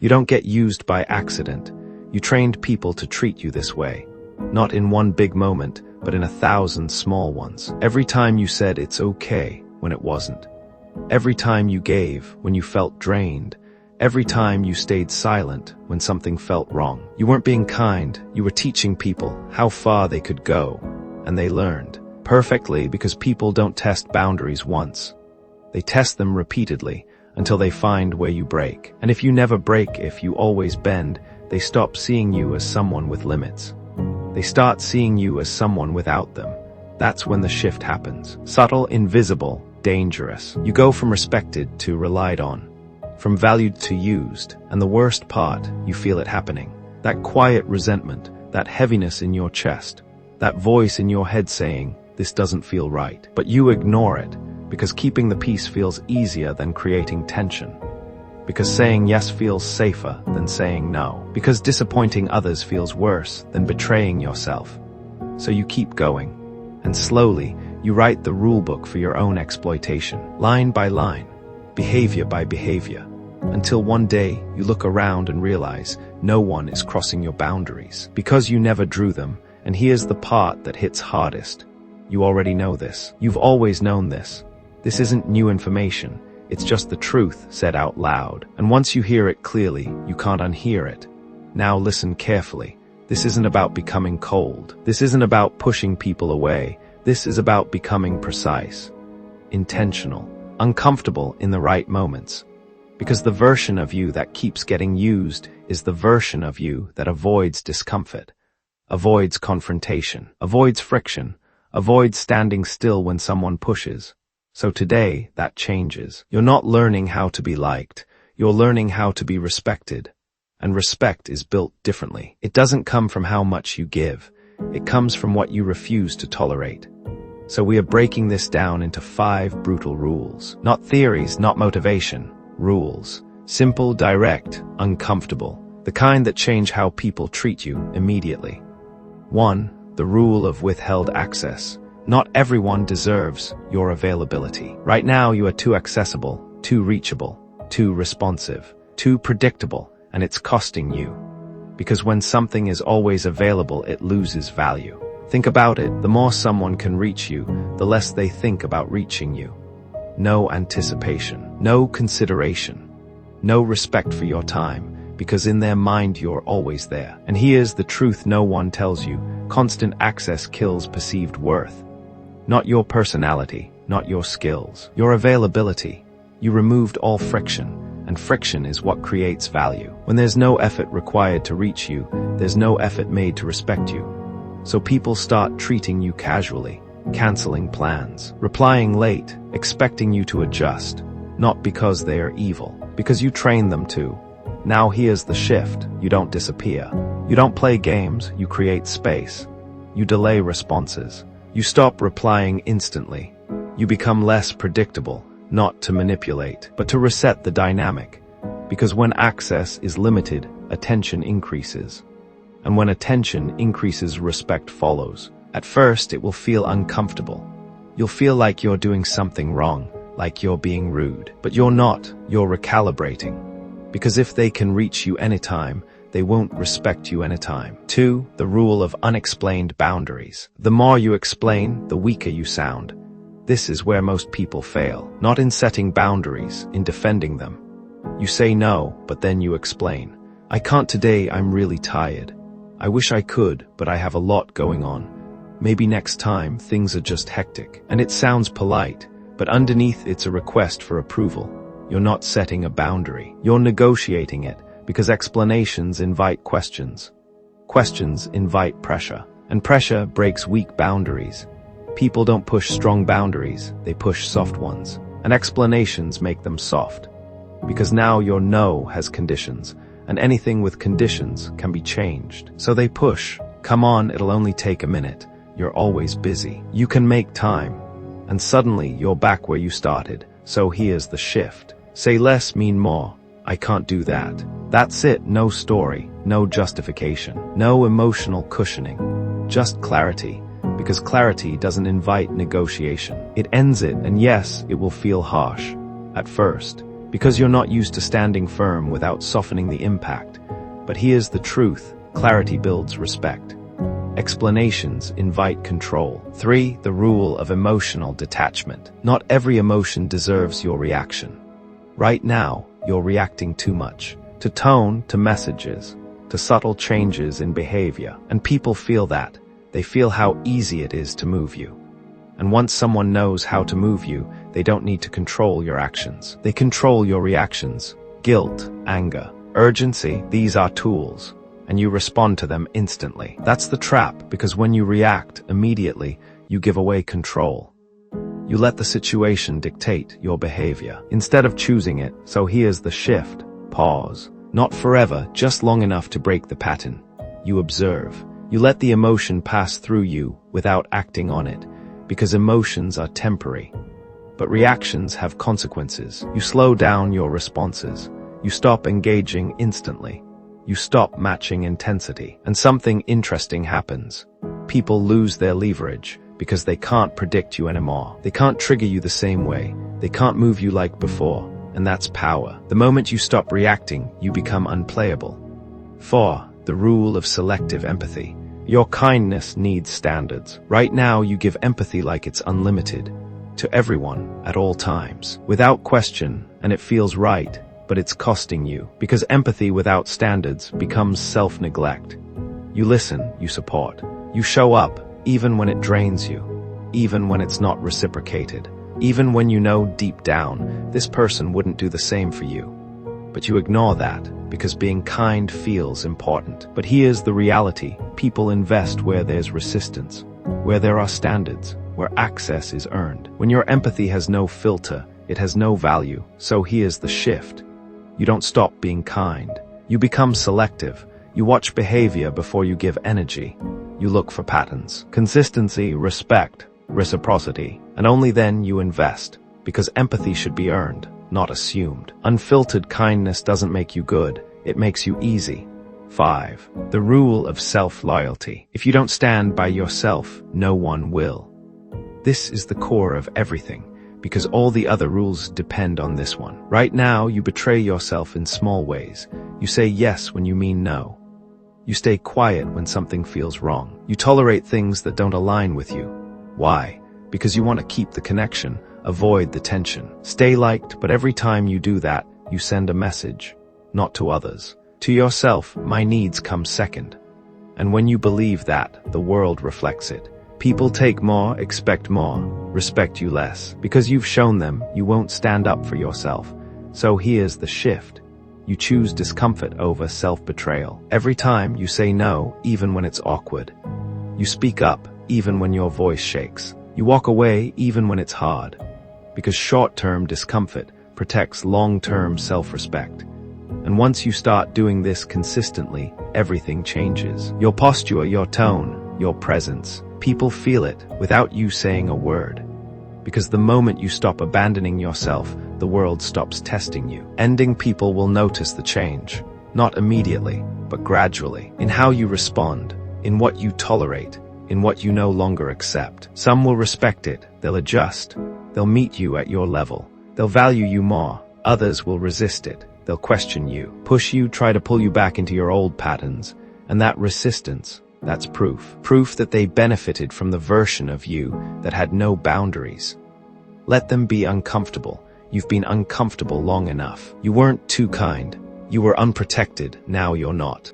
You don't get used by accident. You trained people to treat you this way. Not in one big moment, but in 1,000 small ones. Every time you said it's okay when it wasn't. Every time you gave when you felt drained. Every time you stayed silent when something felt wrong. You weren't being kind, you were teaching people how far they could go. And they learned. Perfectly, because people don't test boundaries once. They test them repeatedly until they find where you break. And if you never break, if you always bend, they stop seeing you as someone with limits. They start seeing you as someone without them. That's when the shift happens. Subtle, invisible, dangerous. You go from respected to relied on, from valued to used, and the worst part, you feel it happening. That quiet resentment, that heaviness in your chest, that voice in your head saying, this doesn't feel right. But you ignore it, because keeping the peace feels easier than creating tension. Because saying yes feels safer than saying no. Because disappointing others feels worse than betraying yourself. So you keep going. And slowly, you write the rule book for your own exploitation, line by line, behavior by behavior, until one day you look around and realize no one is crossing your boundaries. Because you never drew them, and here's the part that hits hardest. You already know this. You've always known this. This isn't new information. It's just the truth said out loud. And once you hear it clearly, you can't unhear it. Now listen carefully. This isn't about becoming cold. This isn't about pushing people away. This is about becoming precise, intentional, uncomfortable in the right moments. Because the version of you that keeps getting used is the version of you that avoids discomfort, avoids confrontation, avoids friction, avoids standing still when someone pushes. So today, that changes. You're not learning how to be liked. You're learning how to be respected. And respect is built differently. It doesn't come from how much you give. It comes from what you refuse to tolerate. So we are breaking this down into 5 brutal rules. Not theories, not motivation. Rules. Simple, direct, uncomfortable. The kind that change how people treat you immediately. 1. The rule of withheld access. Not everyone deserves your availability. Right now you are too accessible, too reachable, too responsive, too predictable, and it's costing you. Because when something is always available, it loses value. Think about it. The more someone can reach you, the less they think about reaching you. No anticipation, no consideration, no respect for your time, because in their mind you're always there. And here's the truth no one tells you. Constant access kills perceived worth. Not your personality, not your skills, your availability. You removed all friction, and friction is what creates value. When there's no effort required to reach you, there's no effort made to respect you. So people start treating you casually, canceling plans, replying late, expecting you to adjust. Not because they are evil, because you train them to. Now here's the shift. You don't disappear. You don't play games, you create space. You delay responses. You stop replying instantly. You become less predictable, not to manipulate, but to reset the dynamic. Because when access is limited, attention increases. And when attention increases, respect follows. At first, it will feel uncomfortable. You'll feel like you're doing something wrong, like you're being rude. But you're not, you're recalibrating. Because if they can reach you anytime, they won't respect you anytime. 2. The rule of unexplained boundaries. The more you explain, the weaker you sound. This is where most people fail. Not in setting boundaries, in defending them. You say no, but then you explain. I can't today, I'm really tired. I wish I could, but I have a lot going on. Maybe next time, things are just hectic. And it sounds polite, but underneath it's a request for approval. You're not setting a boundary. You're negotiating it. Because explanations invite questions. Questions invite pressure. And pressure breaks weak boundaries. People don't push strong boundaries, they push soft ones. And explanations make them soft. Because now your no has conditions, and anything with conditions can be changed. So they push. Come on, it'll only take a minute. You're always busy. You can make time. And suddenly you're back where you started. So here's the shift. Say less, mean more. I can't do that. That's it. No story, no justification, no emotional cushioning. Just clarity. Because clarity doesn't invite negotiation. It ends it, and yes, it will feel harsh. At first. because you're not used to standing firm without softening the impact. But here's the truth: clarity builds respect. Explanations invite control. 3. The rule of emotional detachment. Not every emotion deserves your reaction. Right now, you're reacting too much. To tone, to messages, to subtle changes in behavior. And people feel that. They feel how easy it is to move you. And once someone knows how to move you, they don't need to control your actions. They control your reactions. Guilt, anger, urgency, these are tools, and you respond to them instantly. That's the trap, because when you react immediately, you give away control. You let the situation dictate your behavior, instead of choosing it. So here's the shift. Pause. Not forever, just long enough to break the pattern. You observe. You let the emotion pass through you without acting on it, because emotions are temporary. But reactions have consequences. You slow down your responses. You stop engaging instantly. You stop matching intensity. And something interesting happens. People lose their leverage because they can't predict you anymore. They can't trigger you the same way. They can't move you like before. And that's power. The moment you stop reacting, you become unplayable. 4. The rule of selective empathy. Your kindness needs standards. Right now, you give empathy like it's unlimited, to everyone, at all times, without question, and it feels right, but it's costing you, because empathy without standards becomes self-neglect. You listen, you support, you show up, even when it drains you, even when it's not reciprocated, even when you know deep down, this person wouldn't do the same for you. But you ignore that, because being kind feels important. But here's the reality: people invest where there's resistance, where there are standards, where access is earned. When your empathy has no filter, it has no value. So here's the shift. You don't stop being kind. You become selective. You watch behavior before you give energy. You look for patterns, consistency, respect, reciprocity, and only then you invest, because empathy should be earned, not assumed. Unfiltered kindness doesn't make you good, it makes you easy. 5. The rule of self-loyalty. If you don't stand by yourself, no one will. This is the core of everything, because all the other rules depend on this one. Right now, you betray yourself in small ways. You say yes when you mean no. You stay quiet when something feels wrong. You tolerate things that don't align with you. Why? Because you want to keep the connection, avoid the tension. Stay liked, but every time you do that, you send a message. Not to others. To yourself, my needs come second. And when you believe that, the world reflects it. People take more, expect more, respect you less, because you've shown them you won't stand up for yourself. So here's the shift. You choose discomfort over self-betrayal. Every time you say no, even when it's awkward. You speak up, even when your voice shakes. You walk away, even when it's hard. Because short-term discomfort protects long-term self-respect. And once you start doing this consistently, everything changes. Your posture, your tone, your presence. People feel it without you saying a word. Because the moment you stop abandoning yourself, the world stops testing you. Ending people will notice the change. Not immediately, but gradually. In how you respond, in what you tolerate, in what you no longer accept. Some will respect it, they'll adjust. They'll meet you at your level. They'll value you more. Others will resist it. They'll question you, push you, try to pull you back into your old patterns. And that resistance, that's proof. Proof that they benefited from the version of you that had no boundaries. Let them be uncomfortable. You've been uncomfortable long enough. You weren't too kind. You were unprotected, now you're not.